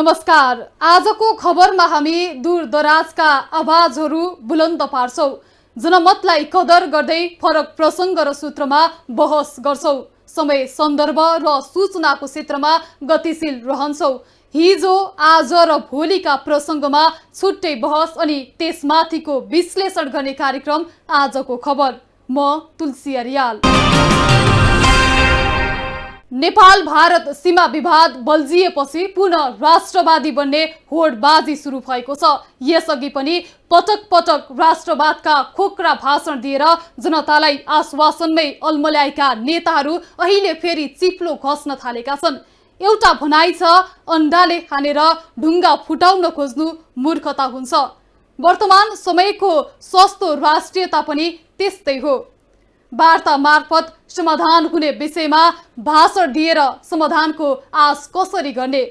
नमस्कार। आजको खबरमा हामी दूरदराजका आवाजहरू बुलन्द पार्छौं। जनमतलाई कदर गर्दै फरक प्रसंग र सूत्रमा बहस गर्छौं। समय, सन्दर्भ र सूचनाको क्षेत्रमा गतिशील रहन्छौं। हिजो, आज र भोलिका प्रसंगमा छुट्टै बहस अनि त्यसमाथिको विश्लेषण गर्ने कार्यक्रम आजको खबर। म तुलसी अरियाल। नेपाल भारत सीमा विवाद बल्झिएपछि पुनः राष्ट्रवादी बन्ने होडबाजी सुरु भएको छ। यसअघि पनि पटक पटक राष्ट्रवादका खोक्रा भाषण दिएर जनतालाई आश्वासनमै अल्मल्याएका नेताहरू अहिले फेरि चिप्लो घस्न थालेका छन्। एउटा भनाइ छ, अन्डाले हानेर ढुङ्गा फुटाउन खोज्नु मूर्खता हुन्छ। वर्तमान समयको सस्तो राष्ट्रियता पनि त्यस्तै हो। वार्ता मार्फत समाधान हुने विषयमा भाषण दिएर समाधानको आश कसरी गर्ने?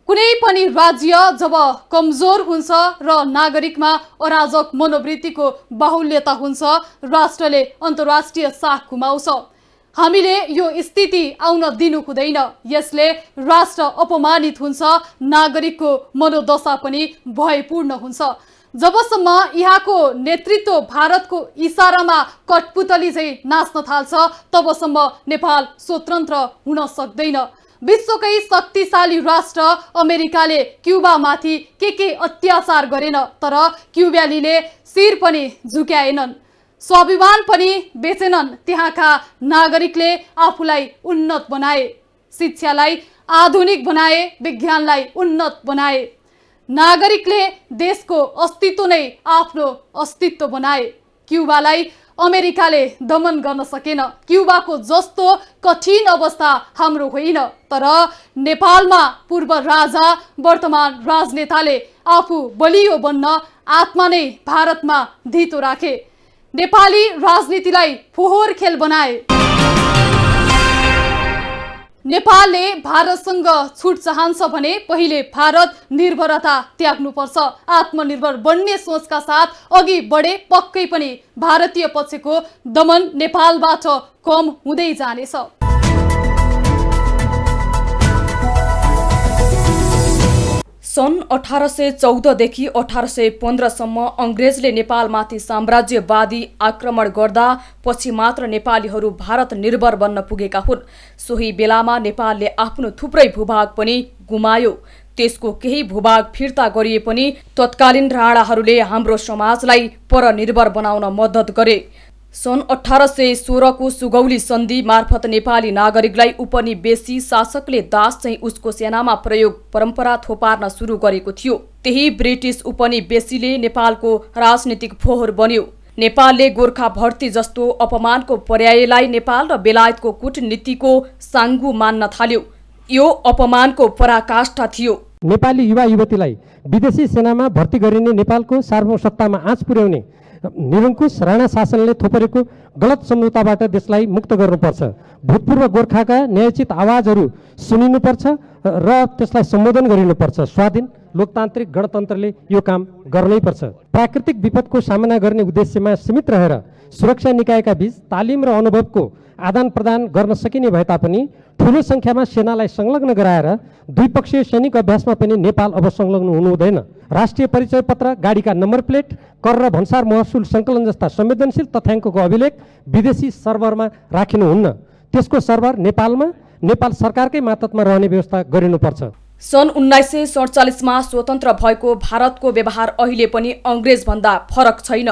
कुनै पनि राज्य जब कमजोर हुन्छ र नागरिकमा अराजक मनोवृत्तिको बाहुल्यता हुन्छ, राष्ट्रले अन्तर्राष्ट्रिय साख गुमाउँछ। हामीले यो स्थिति आउन दिनु हुँदैन। यसले राष्ट्र अपमानित हुन्छ, नागरिकको मनोदशा पनि भयपूर्ण हुन्छ। जबसम्म यहाँको नेतृत्व भारतको इशारामा कठपुतली झै नाच्न थाल्छ, तबसम्म नेपाल स्वतन्त्र हुन सक्दैन। विश्वकै शक्तिशाली राष्ट्र अमेरिकाले क्युबामाथि के अत्याचार गरेन, तर क्युबालीले शिर पनि झुक्याएनन्, स्वाभिमान पनि बेचेनन्। त्यहाँका नागरिकले आफूलाई उन्नत बनाए, शिक्षालाई आधुनिक बनाए, विज्ञानलाई उन्नत बनाए। नागरिकले देशको अस्तित्व नै आफ्नो अस्तित्व बनाए। क्युबालाई अमेरिकाले दमन गर्न सकेन। क्युबाको जस्तो कठिन अवस्था हाम्रो होइन, तर नेपालमा पूर्व राजा, वर्तमान राजनेताले आफू बलियो बन्न आत्मा नै भारतमा धितो राखे। नेपाली राजनीतिलाई फोहोर खेल बनाए। नेपालले भारतसँग छुट चाहन्छ भने पहिले भारत निर्भरता त्याग्नुपर्छ। आत्मनिर्भर बन्ने सोचका साथ अघि बढे पक्कै पनि भारतीय पक्षको दमन नेपालबाट कम हुँदै जानेछ। सन् 1814 देखि 1815 सम्म अंग्रेजले नेपालमाथि साम्राज्यवादी आक्रमण गर्दा पछि मात्र नेपालीहरू भारत निर्भर बन्न पुगेका हुन्। सोही बेलामा नेपालले आफ्नो थुप्रै भूभाग पनि गुमायो। त्यसको केही भूभाग फिर्ता गरिए पनि तत्कालीन राणाहरूले हाम्रो समाजलाई परनिर्भर बनाउन मद्दत गरे। सन् 1816 को सुगौली सन्धि मार्फत नेपाली नागरिकलाई उपनिवेशी शासकले दास चाहिँ उसको सेनामा प्रयोग परम्परा थोपार्न सुरु गरेको थियो। त्यही ब्रिटिस उपनिवेशीले नेपालको राजनीतिक फोहोर बन्यो। नेपालले गोर्खा भर्ती जस्तो अपमानको पर्यायलाई नेपाल र बेलायतको कूटनीतिको साङ्गु मान्न थाल्यो। यो अपमानको पराकाष्ठा थियो। नेपाली युवा युवतीलाई विदेशी सेनामा भर्ती गरिने नेपालको सार्वभौमसत्तामा आँच पुर्याउने निरङ्कुश राणा शासनले थोपरेको गलत सम्झौताबाट देशलाई मुक्त गर्नुपर्छ। भूतपूर्व गोर्खाका न्यायोचित आवाजहरू सुनिनुपर्छ र त्यसलाई सम्बोधन गरिनुपर्छ। स्वाधीन लोकतान्त्रिक गणतन्त्रले यो काम गर्नै पर्छ। प्राकृतिक विपदको सामना गर्ने उद्देश्यमा सीमित रहेर सुरक्षा निकायका बीच तालिम र अनुभवको आदान प्रदान गर्न सकिने भए तापनि ठुलो संख्यामा सेनालाई संलग्न गराएर द्विपक्षीय सैनिक अभ्यासमा पनि नेपाल अब संलग्न हुनु हुँदैन। राष्ट्रिय परिचय पत्र, गाडीका नम्बर प्लेट, कर र भन्सार महसुल सङ्कलन जस्ता संवेदनशील तथ्याङ्कको अभिलेख विदेशी सर्भरमा राखिनुहुन्न। त्यसको सर्भर नेपालमा नेपाल सरकारकै मातहतमा रहने व्यवस्था गरिनुपर्छ। सन् 1947 मा स्वतन्त्र भएको भारतको व्यवहार अहिले पनि अंग्रेज भन्दा फरक छैन।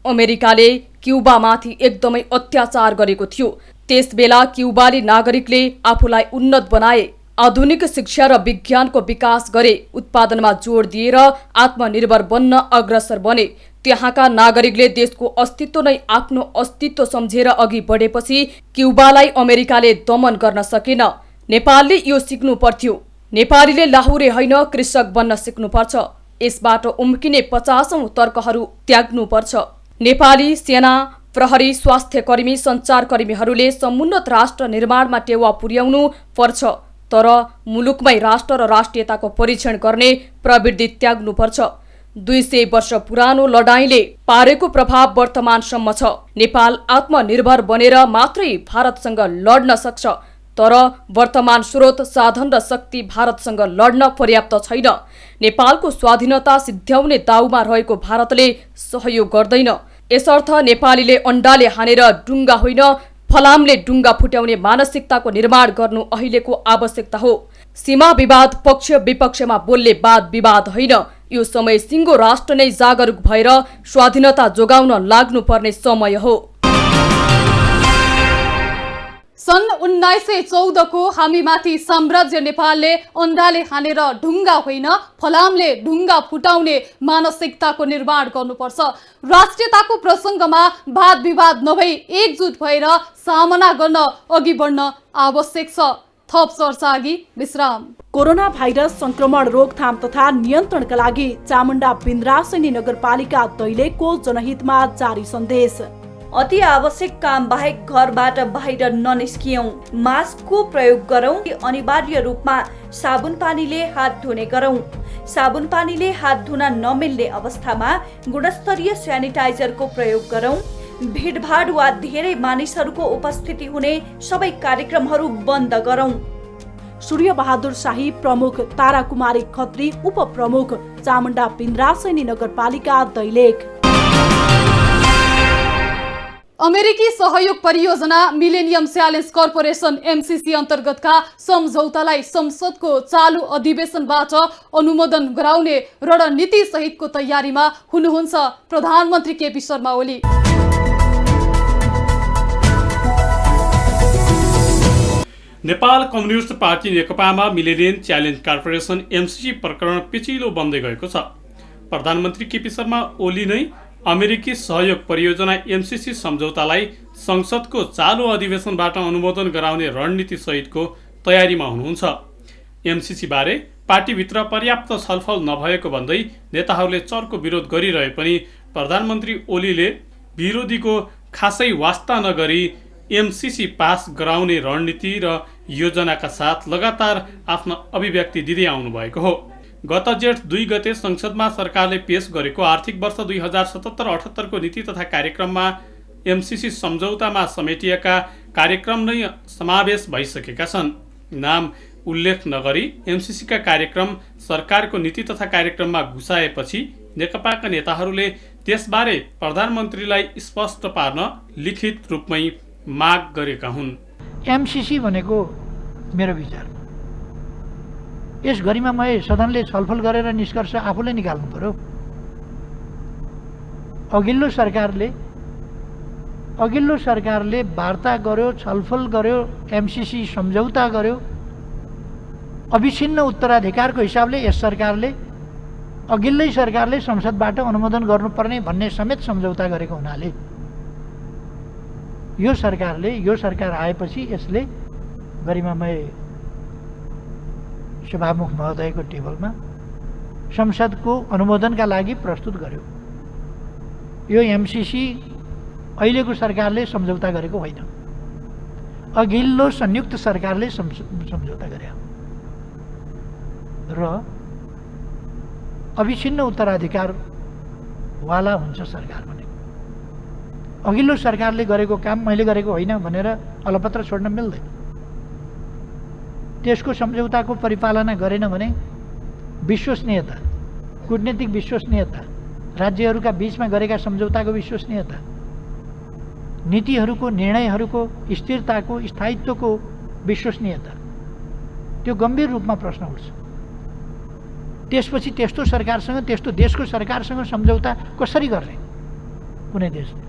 अमेरिकाले क्युबामाथि एकदमै अत्याचार गरेको थियो। त्यसबेला क्युबाली नागरिकले आफूलाई उन्नत बनाए, आधुनिक शिक्षा र विज्ञानको विकास गरे, उत्पादनमा जोड दिएर आत्मनिर्भर बन्न अग्रसर बने। त्यहाँका नागरिकले देशको अस्तित्व नै आफ्नो अस्तित्व सम्झेर अघि बढेपछि क्युबालाई अमेरिकाले दमन गर्न सकेन। नेपालले यो सिक्नु पर्थ्यो। नेपालीले लाहुरे होइन, कृषक बन्न सिक्नुपर्छ। यसबाट उम्किने 50औं तर्कहरू त्याग्नुपर्छ। नेपाली सेना, प्रहरी, स्वास्थ्यकर्मी, सञ्चारकर्मीहरूले समुन्नत राष्ट्र निर्माणमा टेवा पुर्याउनु पर्छ, तर मुलुकमै राष्ट्र र राष्ट्रियताको परीक्षण गर्ने प्रवृत्ति त्याग्नुपर्छ। 200 वर्ष पुरानो लडाईँले पारेको प्रभाव वर्तमानसम्म छ। नेपाल आत्मनिर्भर बनेर मात्रै भारतसँग लड्न सक्छ, तर वर्तमान स्रोत, साधन र शक्ति भारतसँग लड्न पर्याप्त छैन। नेपालको स्वाधीनता सिद्ध्याउने दाउमा रहेको भारतले सहयोग गर्दैन। यसर्थ नेपालीले अण्डाले हानेर डुङ्गा होइन, फलामले डुङ्गा फुट्याउने मानसिकताको निर्माण गर्नु अहिलेको आवश्यकता हो। सीमा विवाद पक्ष विपक्षमा बोल्ने वाद विवाद होइन। यो समय सिङ्गो राष्ट्र नै जागरुक भएर स्वाधीनता जोगाउन लाग्नुपर्ने समय हो। सन् 1914 को हामीमाथि साम्राज्य नेपालले अण्डाले हानेर ढुङ्गा होइन, फलामले ढुङ्गा फुटाउने मानसिकताको निर्माण गर्नुपर्छ। राष्ट्रियताको प्रसङ्गमा वाद विवाद नभई एकजुट भएर सामना गर्न अघि बढ्न आवश्यक छ। थप चर्चा अघि विश्राम। कोरोना भाइरस संक्रमण रोकथाम तथा नियन्त्रणका लागि चामुण्डा बिन्द्रासनी नगरपालिका दैलेखको जनहितमा जारी सन्देश। अति आवश्यक काम बाहेक घरबाट बाहिर ननिस्कियौं, मास्कको प्रयोग गरौं, अनिवार्य रूपमा साबुन पानीले हात धुने गरौं। साबुन पानीले हात धुन नमिल्ने अवस्थामा गुणस्तरीय स्यानिटाइजरको प्रयोग गरौं। भिडभाड वा धेरै मानिसहरूको उपस्थिति हुने सबै कार्यक्रमहरू बन्द गरौं। सूर्य बहादुर शाही प्रमुख, तारा कुमारी खत्री उपप्रमुख, चामुण्डा बिन्द्रासनी नगरपालिका दैलेख। अमेरिकी सहयोग परियोजना मिलेनियम च्यालेन्ज कर्पोरेसन MCC अन्तर्गतका सम्झौतालाई संसदको चालु अधिवेशनबाट अनुमोदन गराउने रणनीति सहितको तयारीमा हुनुहुन्छ प्रधानमन्त्री KP Sharma Oli. Nepal communist party नेकपामा मिलेनियम च्यालेन्ज कर्पोरेसन MCC प्रकरण पेचिलो बन्दै गएको छ। प्रधानमन्त्री केपी शर्मा ओली नै अमेरिकी सहयोग परियोजना MCC सम्झौतालाई संसदको चालु अधिवेशनबाट अनुमोदन गराउने रणनीति सहितको तयारीमा हुनुहुन्छ। MCC बारे पार्टीभित्र पर्याप्त छलफल नभएको भन्दै नेताहरूले चर्को विरोध गरिरहे पनि प्रधानमन्त्री ओलीले विरोधीको खासै वास्ता नगरी MCC पास गराउने रणनीति र योजनाका साथ लगातार आफ्नो अभिव्यक्ति दिँदै आउनु भएको हो। गत जेठ 2 गते संसदमा सरकारले पेश गरेको आर्थिक वर्ष 2077-78 को नीति तथा कार्यक्रममा MCC सम्झौतामा समेटिएका कार्यक्रम नै समावेश भइसकेका छन्। नाम उल्लेख नगरी MCC का कार्यक्रम सरकारको नीति तथा कार्यक्रममा घुसाएपछि नेकपाका नेताहरूले त्यसबारे प्रधानमन्त्रीलाई स्पष्ट पार्न लिखित रूपमै माग गरेका हुन्। MCC भनेको मेरो विचार, यस गरिमामय सदनले छलफल गरेर निष्कर्ष आफूले निकाल्नु पर्यो। अघिल्लो सरकारले वार्ता गर्यो, छलफल गर्यो, MCC सम्झौता गर्यो। अविच्छिन्न उत्तराधिकारको हिसाबले यस सरकारले अघिल्लै सरकारले संसदबाट अनुमोदन गर्नुपर्ने भन्ने समेत सम्झौता गरेको हुनाले यो सरकार आएपछि यसले गरिमामय सभामुख महोदयको टेबलमा संसदको अनुमोदनका लागि प्रस्तुत गर्यो। यो MCC अहिलेको सरकारले सम्झौता गरेको होइन, अघिल्लो संयुक्त सरकारले सम्झौता गर्यो र अविच्छिन्न उत्तराधिकार वाला हुन्छ सरकार भने। अघिल्लो सरकारले गरेको काम मैले गरेको होइन भनेर अलपत्र छोड्न मिल्दैन। त्यसको सम्झौताको परिपालना गरेन भने विश्वसनीयता, कूटनीतिक विश्वसनीयता, राज्यहरूका बीचमा गरेका सम्झौताको विश्वसनीयता, नीतिहरूको निर्णयहरूको स्थिरताको स्थायित्वको विश्वसनीयता, त्यो गम्भीर रूपमा प्रश्न उठ्छ। त्यसपछि त्यस्तो सरकारसँग, त्यस्तो देशको सरकारसँग सम्झौता कसरी गर्ने? कुनै देशले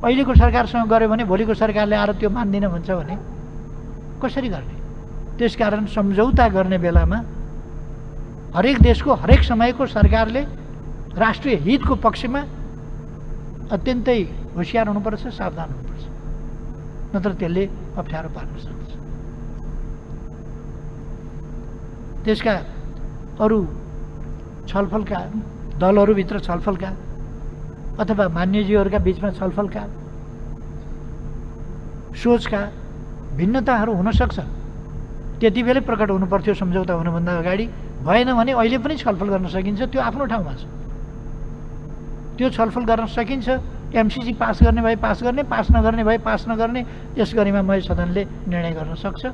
अहिलेको सरकारसँग गर्यो भने भोलिको सरकारले आएर त्यो मान्दिनँ भन्छ भने कसरी गर्ने? त्यसकारण सम्झौता गर्ने बेलामा हरेक देशको हरेक समयको सरकारले राष्ट्रिय हितको पक्षमा अत्यन्तै होशियार हुनुपर्छ, सावधान हुनुपर्छ, नत्र त्यसले अप्ठ्यारो पार्न सक्छ। त्यसका अरू छलफलका दलहरूभित्र छलफलका अथवा मान्यजीहरूका बीचमा छलफलका सोचका भिन्नताहरू हुन सक्छ। त्यति बेलै प्रकट हुनुपर्थ्यो सम्झौता हुनुभन्दा अगाडि। भएन भने अहिले पनि छलफल गर्न सकिन्छ, त्यो आफ्नो ठाउँमा छ। त्यो छलफल गर्न सकिन्छ, एमसिसी पास गर्ने भए पास गर्ने, पास नगर्ने भए पास नगर्ने, यस गरिमामय सदनले निर्णय गर्न सक्छ।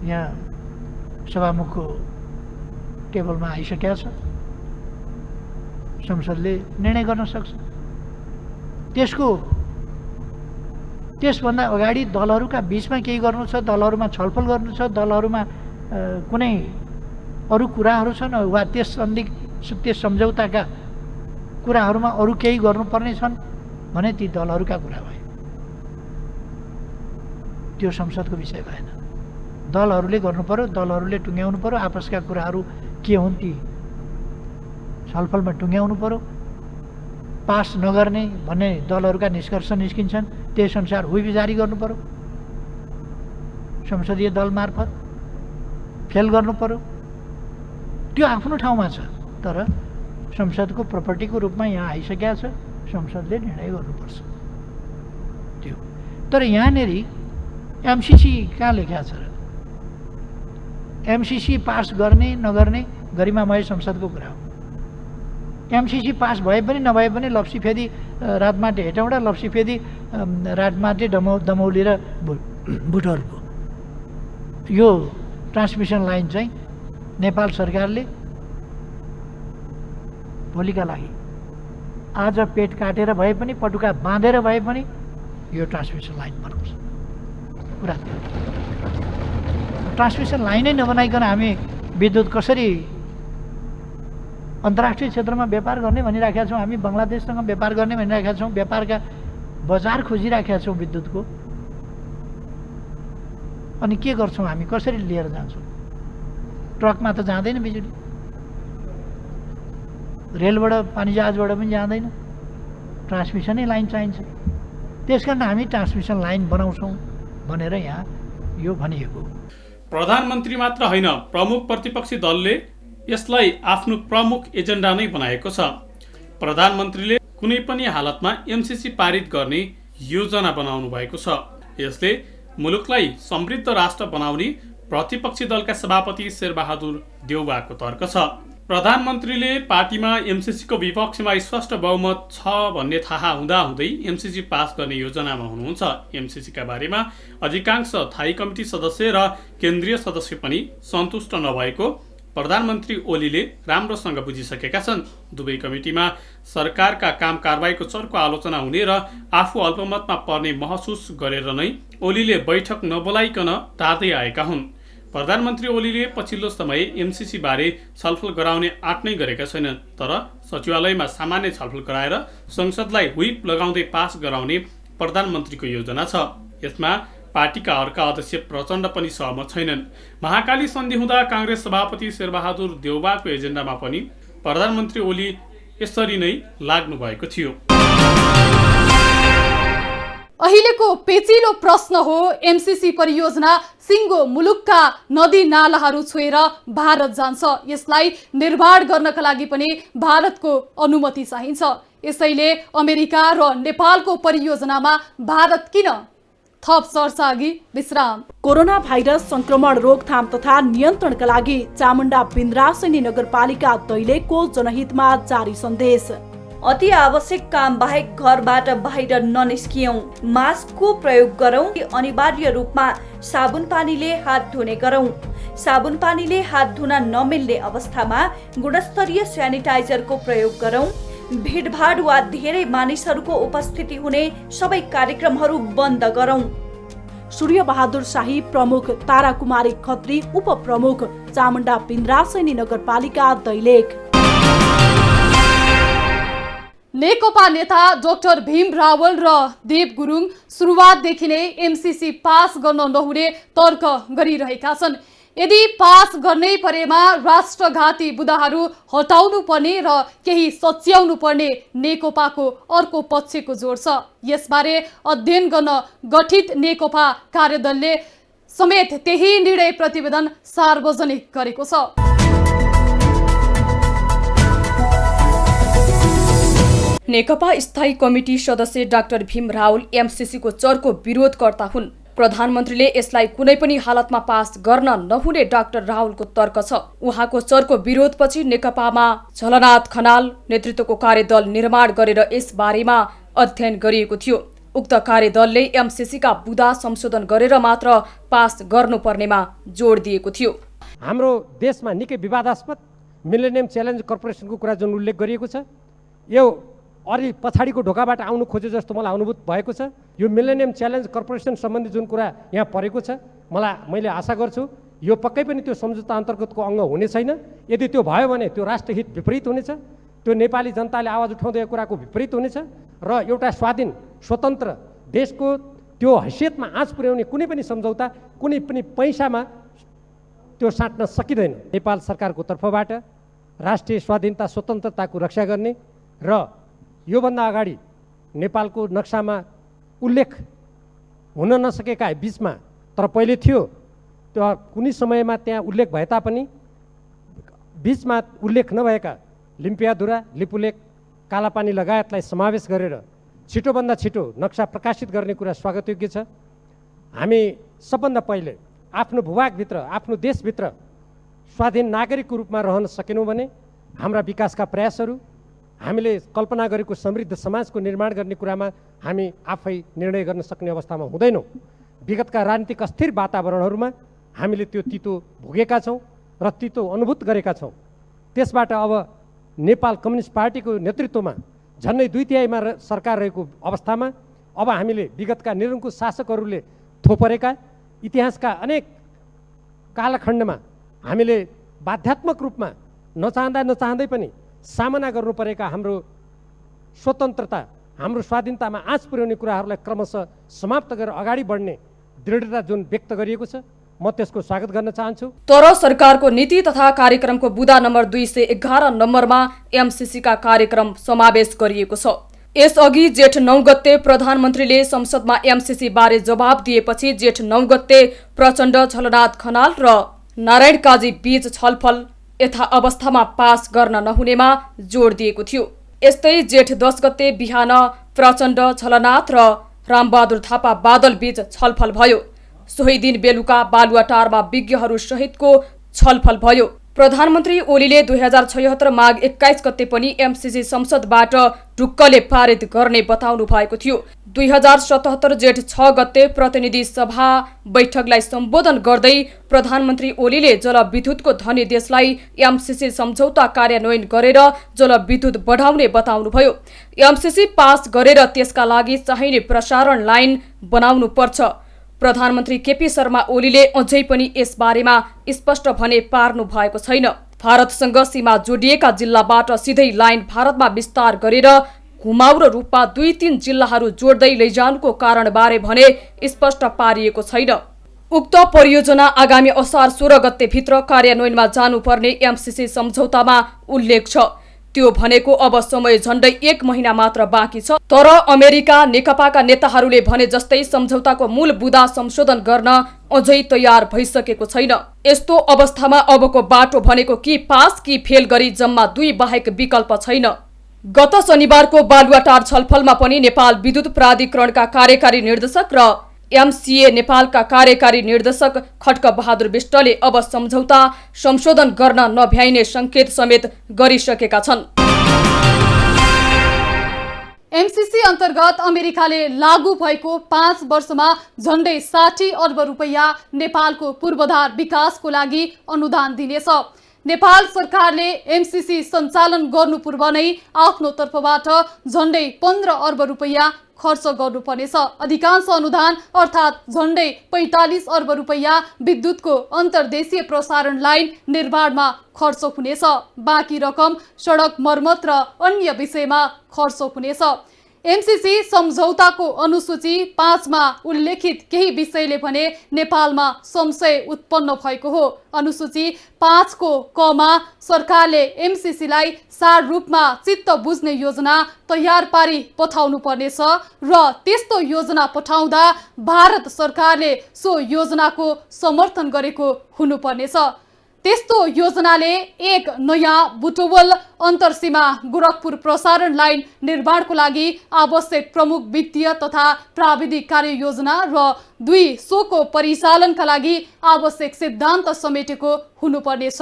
यहाँ सभामुखको टेबलमा आइसकेका छ, संसदले निर्णय गर्न सक्छ। त्यसभन्दा अगाडि दलहरूका बिचमा केही गर्नु छ, दलहरूमा छलफल गर्नु छ, दलहरूमा कुनै अरू कुराहरू छन् वा त्यस सम्झौताका कुराहरूमा अरू केही गर्नुपर्ने छन् भने ती दलहरूका कुरा भए, त्यो संसदको विषय भएन। दलहरूले गर्नु पर्यो, दलहरूले टुङ्ग्याउनु पर्यो, आपसका कुराहरू के हुन् ती छलफलमा टुङ्ग्याउनु पर्यो। पास नगर्ने भन्ने दलहरूका निष्कर्ष निस्किन्छन्, त्यसअनुसार हुइप जारी गर्नु पर्यो, संसदीय दल मार्फत फेल गर्नु पर्यो। त्यो आफ्नो ठाउँमा छ, तर संसदको प्रपर्टीको रूपमा यहाँ आइसकेका छ, संसदले निर्णय गर्नुपर्छ त्यो। तर यहाँनिर एमसिसी कहाँ लेखेको छ र? एमसिसी पास गर्ने नगर्ने गरिमामय संसदको कुरा हो। एमसिसी पास भए पनि नभए पनि लप्सीफेदी राजमाटे हेटौँडा, लप्सीफेदी राजमाटे दमौली र बुटवलको यो ट्रान्समिसन लाइन चाहिँ नेपाल सरकारले भोलिका लागि आज पेट काटेर भए पनि, पटुका बाँधेर भए पनि यो ट्रान्समिसन लाइन बनाउँछ। कुरा ट्रान्समिसन लाइनै नबनाइकन हामी विद्युत कसरी अन्तर्राष्ट्रिय क्षेत्रमा व्यापार गर्ने भनिराखेका छौँ, हामी बङ्गलादेशसँग व्यापार गर्ने भनिराखेका छौँ, व्यापारका बजार खोजिराखेका छौँ विद्युतको। अनि के गर्छौँ हामी, कसरी लिएर जान्छौँ? ट्रकमा त जाँदैन बिजुली, रेलबाट पानी जहाजबाट पनि जाँदैन, ट्रान्समिसनै लाइन चाहिन्छ। त्यस कारण हामी ट्रान्समिसन लाइन बनाउँछौँ भनेर यहाँ यो भनिएको। प्रधानमन्त्री मात्र होइन, प्रमुख प्रतिपक्षी दलले यसलाई आफ्नो प्रमुख एजेन्डा नै बनाएको छ। प्रधानमन्त्रीले कुनै पनि हालतमा एमसिसी पारित गर्ने योजना बनाउनु भएको छ। यसले मुलुकलाई समृद्ध राष्ट्र बनाउने प्रतिपक्षी दलका सभापति शेरबहादुर देउवाको तर्क छ। प्रधानमन्त्रीले पार्टीमा एमसिसीको विपक्षमा स्पष्ट बहुमत छ भन्ने थाहा हुँदाहुँदै एमसिसी पास गर्ने योजनामा हुनुहुन्छ। एमसिसीका बारेमा अधिकांश थाई कमिटी सदस्य र केन्द्रीय सदस्य पनि सन्तुष्ट नभएको प्रधानमन्त्री ओलीले राम्रोसँग बुझिसकेका छन्। दुवै कमिटीमा सरकारका काम कारबाहीको चर्को आलोचना हुने र आफू अल्पमतमा पर्ने महसुस गरेर नै ओलीले बैठक नबोलाइकन टार्दै आएका हुन्। प्रधानमन्त्री ओलीले पछिल्लो समय एमसिसी बारे छलफल गराउने आँट नै गरेका छैनन्, तर सचिवालयमा सामान्य छलफल गराएर संसदलाई व्हिप लगाउँदै पास गराउने प्रधानमन्त्रीको योजना छ। यसमा पार्टीका अर्का अध्यक्ष प्रचण्ड पनि सहमत छैनन्। महाकाली सन्धि हुँदा काङ्ग्रेस सभापति शेरबहादुर देउवाको एजेन्डामा पनि प्रधानमन्त्री ओली यसरी नै लाग्नु भएको थियो। अहिलेको पेचिलो प्रश्न हो एमसिसी परियोजना सिङ्गो मुलुकका नदी नालाहरू छोएर भारत जान्छ। यसलाई निर्माण गर्नका लागि पनि भारतको अनुमति चाहिन्छ। यसैले अमेरिका र नेपालको परियोजनामा भारत किन? थप चर्चा अघि विश्राम। कोरोना भाइरस संक्रमण रोकथाम तथा नियन्त्रणका लागि चामुण्डा बिन्द्रासनी नगरपालिका दैलेखको जनहितमा जारी सन्देश। अति आवश्यक काम बाहेक घरबाट बाहिर ननिस्कियौं, मास्कको प्रयोग गरौं, अनिवार्य रूपमा साबुन पानीले हात धुने गरौं। साबुन पानीले हात धुन नमिल्ने अवस्थामा गुणस्तरीय स्यानिटाइजरको प्रयोग गरौं। भिडभाड वा धेरै मानिसहरूको उपस्थिति हुने सबै कार्यक्रमहरू बन्द गरौं। सूर्य बहादुर शाही प्रमुख, तारा कुमारी खत्री उपप्रमुख, चामुण्डा बिन्द्रासनी नगरपालिका दैलेख। नेकपा नेता डाक्टर भीम रावल र देव गुरुङ सुरुवातदेखि नै एमसिसी पास गर्न नहुने तर्क गरिरहेका छन्। यदि पास गर्नै परेमा राष्ट्रघाती बुदाहरू हटाउनु पर्ने र केही सच्याउनु पर्ने नेकपाको अर्को पक्षको जोड छ। यसबारे अध्ययन गर्न गठित नेकपा कार्यदलले समेत त्यही निर्णय प्रतिवेदन सार्वजनिक गरेको छ। नेकपा स्थायी कमिटी सदस्य डाक्टर भीम रावल एमसिसीको चर्को विरोधकर्ता हुन्। प्रधानमन्त्रीले यसलाई कुनै पनि हालतमा पास गर्न नहुने डाक्टर राहुलको तर्क छ। उहाँको चर्को विरोधपछि नेकपामा झलनाथ खनाल नेतृत्वको कार्यदल निर्माण गरेर यस बारेमा अध्ययन गरिएको थियो। उक्त कार्यदलले एमसीसीका बुदा संशोधन गरेर मात्र पास गर्नुपर्नेमा जोड दिएको थियो। हाम्रो देशमा निकै विवादास्पद मिलेनियम च्यालेन्ज कर्पोरेसनको कुरा जुन उल्लेख गरिएको छ, यो अलि पछाडिको ढोकाबाट आउनु खोजे जस्तो मलाई अनुभूत भएको छ। यो मिलेनियम च्यालेन्ज कर्पोरेसन सम्बन्धी जुन कुरा यहाँ परेको छ, मैले आशा गर्छु यो पक्कै पनि त्यो सम्झौता अन्तर्गतको अङ्ग हुने छैन। यदि त्यो भयो भने त्यो राष्ट्रहित विपरीत हुनेछ, त्यो नेपाली जनताले आवाज उठाउँदै कुराको विपरीत हुनेछ र एउटा स्वाधीन स्वतन्त्र देशको त्यो हैसियतमा आँच पुर्याउने कुनै पनि सम्झौता कुनै पनि पैसामा त्यो साट्न सकिँदैन। नेपाल सरकारको तर्फबाट राष्ट्रिय स्वाधीनता स्वतन्त्रताको रक्षा गर्ने र योभन्दा अगाडि नेपालको नक्सामा उल्लेख हुन नसकेका बिचमा तर पहिले थियो, त्यो कुनै समयमा त्यहाँ उल्लेख भए तापनि बिचमा उल्लेख नभएका लिम्पियाधुरा, लिपुलेक, कालापानी लगायतलाई समावेश गरेर छिटोभन्दा छिटो नक्सा प्रकाशित गर्ने कुरा स्वागतयोग्य छ। हामी सबभन्दा पहिले आफ्नो भूभागभित्र, आफ्नो देशभित्र स्वाधीन नागरिकको रूपमा रहन सकेनौँ भने हाम्रा विकासका प्रयासहरू, हामीले कल्पना गरेको समृद्ध समाजको निर्माण गर्ने कुरामा हामी आफै निर्णय गर्न सक्ने अवस्थामा हुँदैनौँ। विगतका राजनीतिक अस्थिर वातावरणहरूमा हामीले त्यो तितो भोगेका छौँ र तितो अनुभूत गरेका छौँ। त्यसबाट अब नेपाल कम्युनिस्ट पार्टीको नेतृत्वमा झन्डै 2/3 सरकार रहेको अवस्थामा अब हामीले विगतका निरङ्कुश शासकहरूले थोपरेका इतिहासका अनेक कालखण्डमा हामीले बाध्यात्मक रूपमा नचाहँदै पनि सामना गर्नु परेका हाम्रो स्वतन्त्रता, हाम्रो स्वाधीनतामा आँच पुर्याउने कुराहरूलाई क्रमशः समाप्त गरेर अगाडि बढ्ने दृढता जुन व्यक्त गरिएको छ, म त्यसको स्वागत गर्न चाहन्छु। तर सरकारको नीति तथा कार्यक्रमको बुदा नम्बर 211 नम्बरमा एमसीसीका कार्यक्रम समावेश गरिएको छ। यसअघि जेठ 9 गते प्रधानमन्त्रीले संसदमा एमसीसी बारे जवाब दिएपछि जेठ 9 गते प्रचण्ड, झलनाथ खनाल र नारायण काजी बीच छलफल यथा अवस्थामा पास गर्न नहुनेमा जोड दिएको थियो। यस्तै जेठ 10 गते बिहान प्रचण्ड, झलनाथ र रामबहादुर थापा बादल बीच छलफल भयो। सोही दिन बेलुका बालुवाटारमा विज्ञहरू सहितको छलफल भयो। प्रधानमन्त्री ओलीले 2076 माघ 21 गते पनि एमसीसी संसदबाट ढुक्कले पारित गर्ने बताउनु भएको थियो। 2077 जेठ 6 गते प्रतिनिधि सभा बैठकलाई सम्बोधन गर्दै प्रधानमन्त्री ओलीले जलविद्युतको धनी देशलाई एमसीसी सम्झौता कार्यान्वयन गरेर जलविद्युत बढाउने बताउनुभयो। एमसीसी पास गरेर त्यसका लागि चाहिने प्रसारण लाइन बनाउनु पर्छ। प्रधानमन्त्री केपी शर्मा ओलीले अझै पनि यस बारेमा स्पष्ट भने पार्नु भएको छैन। भारतसँग सीमा जोडिएका जिल्लाबाट सिधै लाइन भारतमा विस्तार गरेर घुमाउरो रूपमा 2-3 जिल्लाहरू जोड्दै लैजानुको कारणबारे भने स्पष्ट पारिएको छैन। उक्त परियोजना आगामी असार 16 गते भित्र कार्यान्वयनमा जानुपर्ने एमसीसी सम्झौतामा उल्लेख छ। त्यो भनेको अब समय झण्डै 1 महिना मात्र बाँकी छ। तर अमेरिका नेकपाका नेताहरूले भने जस्तै सम्झौताको मूल बुदा संशोधन गर्न अझै तयार भइसकेको छैन। यस्तो अवस्थामा अबको बाटो भनेको कि पास कि फेल गरी जम्मा 2 बाहेक विकल्प छैन। गत शनिबारको बालुवाटार छलफलमा पनि नेपाल विद्युत प्राधिकरणका कार्यकारी निर्देशक र एमसीए नेपालका कार्यकारी निर्देशक खड्क बहादुर विष्टले अब सम्झौता संशोधन गर्न नभ्याइने संकेत समेत गरिसकेका छन्। एमसीसी अन्तर्गत अमेरिकाले लागू भएको 5 वर्षमा झण्डै 60 अर्ब रुपैयाँ नेपालको पूर्वाधार विकासको लागि अनुदान दिनेछ। नेपाल सरकारले एमसीसी सञ्चालन गर्नु पूर्व नै आफ्नो तर्फबाट झण्डै 15 अर्ब रुपैयाँ खर्च गर्नुपर्नेछ। अधिकांश अनुदान अर्थात् झण्डै 45 अर्ब रुपैयाँ विद्युतको अन्तर्देशीय प्रसारण लाइन निर्माणमा खर्च हुनेछ। बाँकी रकम सडक मर्मत र अन्य विषयमा खर्च हुनेछ। एमसीसी सम्झौताको अनुसूची 5 मा उल्लेखित केही विषयले भने नेपालमा संशय उत्पन्न भएको हो। अनुसूची 5 को क मा सरकारले एमसीसीलाई सार रूपमा चित्त बुझ्ने योजना तयार पारी पठाउनु पर्नेछ र त्यस्तो योजना पठाउँदा भारत सरकारले सो योजनाको समर्थन गरेको हुनुपर्नेछ। त्यस्तो योजनाले एक नयाँ बुटवल अन्तरसीमा गोरखपुर प्रसारण लाइन निर्माणको लागि आवश्यक प्रमुख वित्तीय तथा प्राविधिक कार्ययोजना र 2 सोको परिचालनका लागि आवश्यक सिद्धान्त समेटेको हुनुपर्नेछ।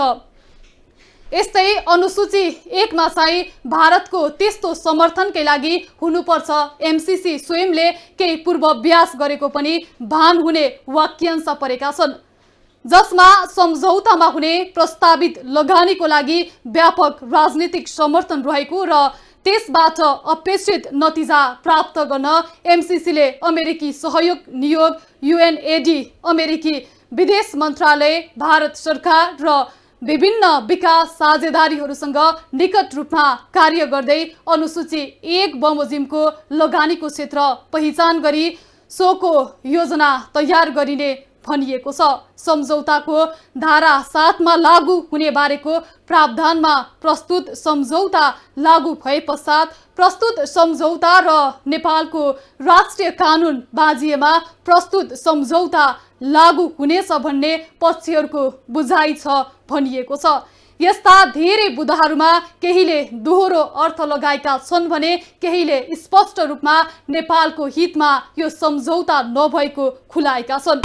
यस्तै अनुसूची 1 मा चाहिँ भारतको त्यस्तो समर्थनकै लागि हुनुपर्छ। एमसीसी स्वयंले केही पूर्वाभ्यास गरेको पनि भान हुने वाक्यांश परेका छन्, जसमा सम्झौतामा हुने प्रस्तावित लगानीको लागि व्यापक राजनीतिक समर्थन रहेको र त्यसबाट अपेक्षित नतिजा प्राप्त गर्न एमसीसीले अमेरिकी सहयोग नियोग, यूएनएडी, अमेरिकी विदेश मन्त्रालय, भारत सरकार र विभिन्न विकास साझेदारीहरूसँग निकट रूपमा कार्य गर्दै अनुसूची 1 बमोजिमको लगानीको क्षेत्र पहिचान गरी सोको योजना तयार गरिने भनिएको छ। सम्झौताको धारा 7 मा लागू हुने बारेको प्रावधानमा प्रस्तुत सम्झौता लागू भए पश्चात प्रस्तुत सम्झौता र नेपालको राष्ट्रिय कानुन बाजिएमा प्रस्तुत सम्झौता लागू हुनेछ भन्ने पक्षहरूको बुझाइ छ भनिएको छ। यस्ता धेरै बुँदाहरूमा केहीले दोहोरो अर्थ लगाएका छन् भने केहीले स्पष्ट रूपमा नेपालको हितमा यो सम्झौता नभएको खुलाएका छन्।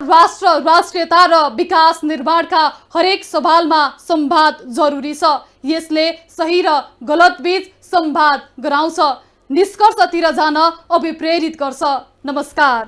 राष्ट्र, राष्ट्रियता र विकास निर्माणका हरेक सवालमा संवाद जरुरी छ। यसले सही र गलत बीच संवाद गराउँछ, निष्कर्षतिर जान अभिप्रेरित गर्छ। नमस्कार।